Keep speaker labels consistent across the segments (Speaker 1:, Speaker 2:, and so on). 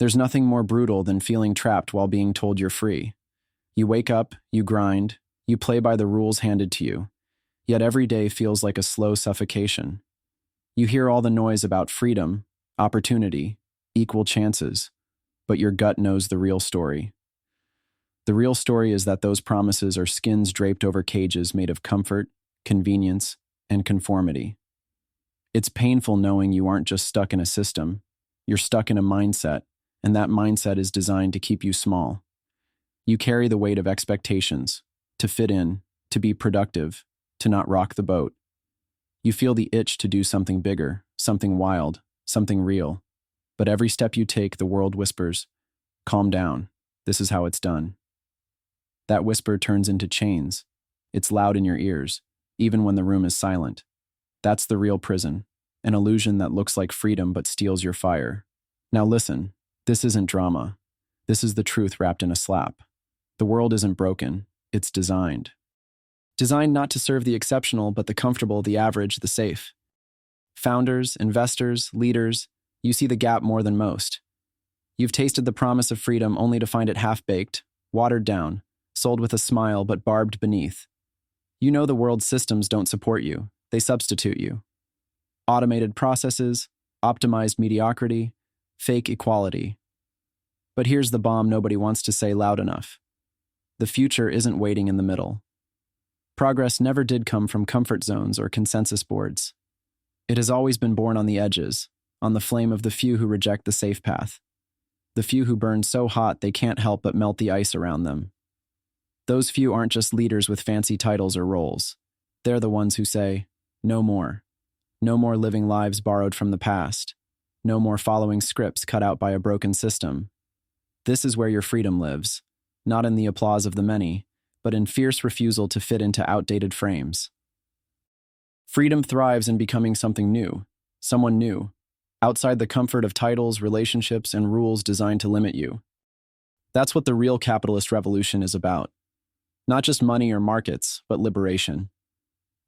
Speaker 1: There's nothing more brutal than feeling trapped while being told you're free. You wake up, you grind, you play by the rules handed to you, yet every day feels like a slow suffocation. You hear all the noise about freedom, opportunity, equal chances, but your gut knows the real story. The real story is that those promises are skins draped over cages made of comfort, convenience, and conformity. It's painful knowing you aren't just stuck in a system, you're stuck in a mindset, and that mindset is designed to keep you small. You carry the weight of expectations, to fit in, to be productive, to not rock the boat. You feel the itch to do something bigger, something wild, something real. But every step you take, the world whispers, "Calm down, this is how it's done." That whisper turns into chains. It's loud in your ears, even when the room is silent. That's the real prison, an illusion that looks like freedom but steals your fire. Now listen, this isn't drama. This is the truth wrapped in a slap. The world isn't broken, it's designed. Designed not to serve the exceptional, but the comfortable, the average, the safe. Founders, investors, leaders, you see the gap more than most. You've tasted the promise of freedom only to find it half-baked, watered down, sold with a smile but barbed beneath. You know the world's systems don't support you, they substitute you. Automated processes, optimized mediocrity, fake equality. But here's the bomb nobody wants to say loud enough. The future isn't waiting in the middle. Progress never did come from comfort zones or consensus boards. It has always been born on the edges, on the flame of the few who reject the safe path. The few who burn so hot they can't help but melt the ice around them. Those few aren't just leaders with fancy titles or roles. They're the ones who say, no more. No more living lives borrowed from the past. No more following scripts cut out by a broken system. This is where your freedom lives, not in the applause of the many, but in fierce refusal to fit into outdated frames. Freedom thrives in becoming something new, someone new, outside the comfort of titles, relationships, and rules designed to limit you. That's what the real capitalist revolution is about. Not just money or markets, but liberation.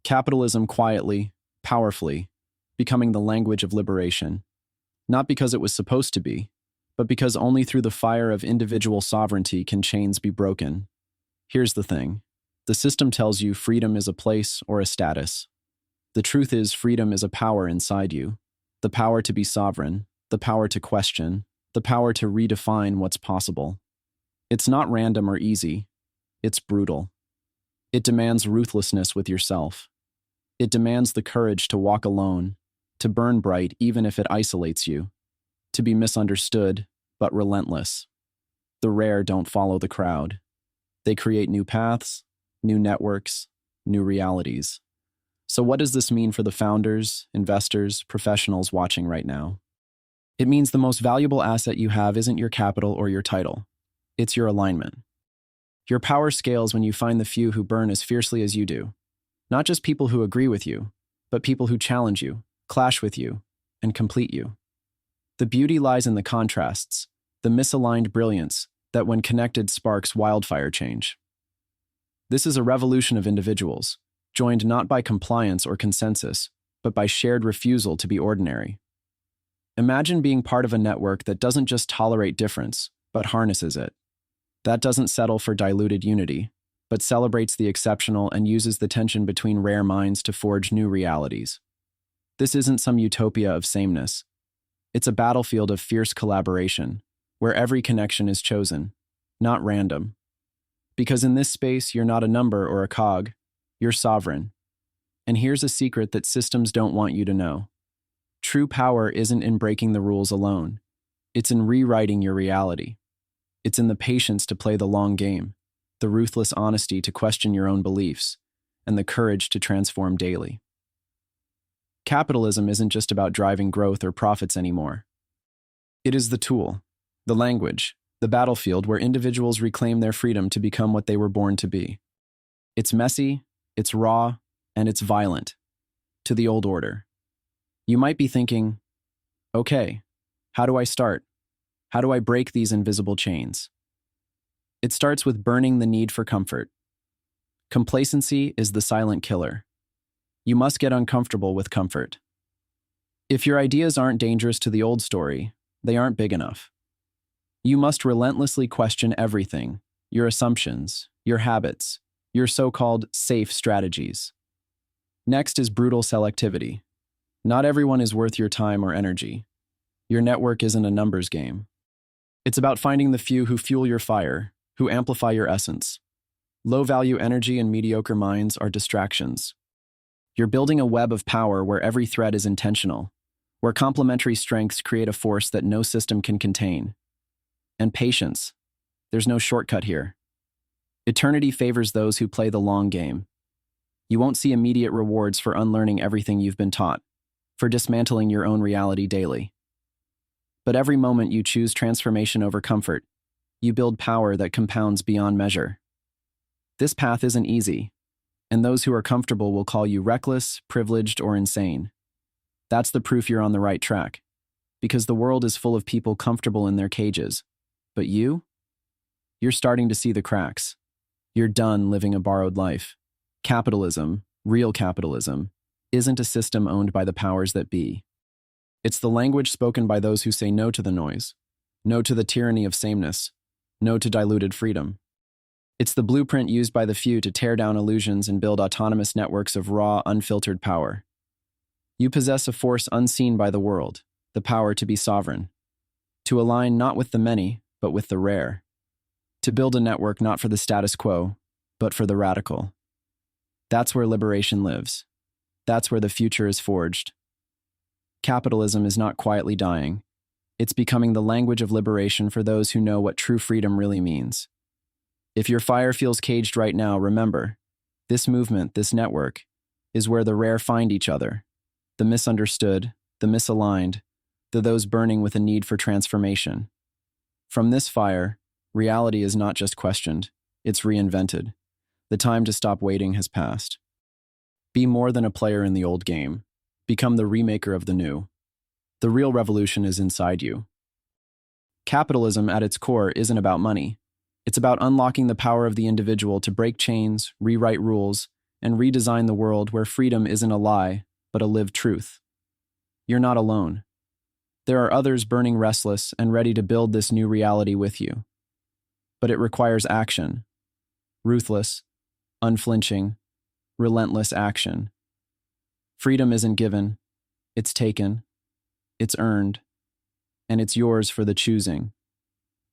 Speaker 1: Capitalism quietly, powerfully, becoming the language of liberation. Not because it was supposed to be, but because only through the fire of individual sovereignty can chains be broken. Here's the thing. The system tells you freedom is a place or a status. The truth is freedom is a power inside you. The power to be sovereign, the power to question, the power to redefine what's possible. It's not random or easy. It's brutal. It demands ruthlessness with yourself. It demands the courage to walk alone, to burn bright even if it isolates you, to be misunderstood but relentless. The rare don't follow the crowd. They create new paths, new networks, new realities. So what does this mean for the founders, investors, professionals watching right now? It means the most valuable asset you have isn't your capital or your title. It's your alignment. Your power scales when you find the few who burn as fiercely as you do. Not just people who agree with you, but people who challenge you, clash with you, and complete you. The beauty lies in the contrasts, the misaligned brilliance that when connected sparks wildfire change. This is a revolution of individuals, joined not by compliance or consensus, but by shared refusal to be ordinary. Imagine being part of a network that doesn't just tolerate difference, but harnesses it. That doesn't settle for diluted unity, but celebrates the exceptional and uses the tension between rare minds to forge new realities. This isn't some utopia of sameness. It's a battlefield of fierce collaboration, where every connection is chosen, not random. Because in this space, you're not a number or a cog, you're sovereign. And here's a secret that systems don't want you to know. True power isn't in breaking the rules alone. It's in rewriting your reality. It's in the patience to play the long game, the ruthless honesty to question your own beliefs, and the courage to transform daily. Capitalism isn't just about driving growth or profits anymore. It is the tool, the language, the battlefield where individuals reclaim their freedom to become what they were born to be. It's messy, it's raw, and it's violent. To the old order. You might be thinking, okay, how do I start? How do I break these invisible chains? It starts with burning the need for comfort. Complacency is the silent killer. You must get uncomfortable with comfort. If your ideas aren't dangerous to the old story, they aren't big enough. You must relentlessly question everything, your assumptions, your habits, your so-called safe strategies. Next is brutal selectivity. Not everyone is worth your time or energy. Your network isn't a numbers game. It's about finding the few who fuel your fire, who amplify your essence. Low-value energy and mediocre minds are distractions. You're building a web of power where every thread is intentional, where complementary strengths create a force that no system can contain. And patience. There's no shortcut here. Eternity favors those who play the long game. You won't see immediate rewards for unlearning everything you've been taught, for dismantling your own reality daily. But every moment you choose transformation over comfort, you build power that compounds beyond measure. This path isn't easy, and those who are comfortable will call you reckless, privileged, or insane. That's the proof you're on the right track, because the world is full of people comfortable in their cages. But you're starting to see the cracks. You're done living a borrowed life. Capitalism, real capitalism, isn't a system owned by the powers that be. It's the language spoken by those who say no to the noise, no to the tyranny of sameness, no to diluted freedom. It's the blueprint used by the few to tear down illusions and build autonomous networks of raw, unfiltered power. You possess a force unseen by the world, the power to be sovereign, to align not with the many, but with the rare, to build a network not for the status quo, but for the radical. That's where liberation lives. That's where the future is forged. Capitalism is not quietly dying. It's becoming the language of liberation for those who know what true freedom really means. If your fire feels caged right now, remember, this movement, this network, is where the rare find each other, the misunderstood, the misaligned, those burning with a need for transformation. From this fire, reality is not just questioned, it's reinvented. The time to stop waiting has passed. Be more than a player in the old game. Become the remaker of the new. The real revolution is inside you. Capitalism at its core isn't about money. It's about unlocking the power of the individual to break chains, rewrite rules, and redesign the world where freedom isn't a lie, but a lived truth. You're not alone. There are others burning restless and ready to build this new reality with you. But it requires action. Ruthless, unflinching, relentless action. Freedom isn't given, it's taken, it's earned, and it's yours for the choosing.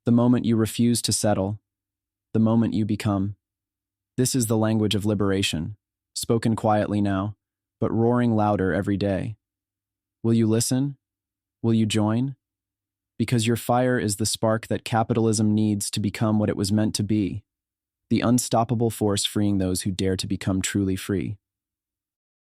Speaker 1: The moment you refuse to settle, the moment you become. This is the language of liberation, spoken quietly now, but roaring louder every day. Will you listen? Will you join? Because your fire is the spark that capitalism needs to become what it was meant to be, the unstoppable force freeing those who dare to become truly free.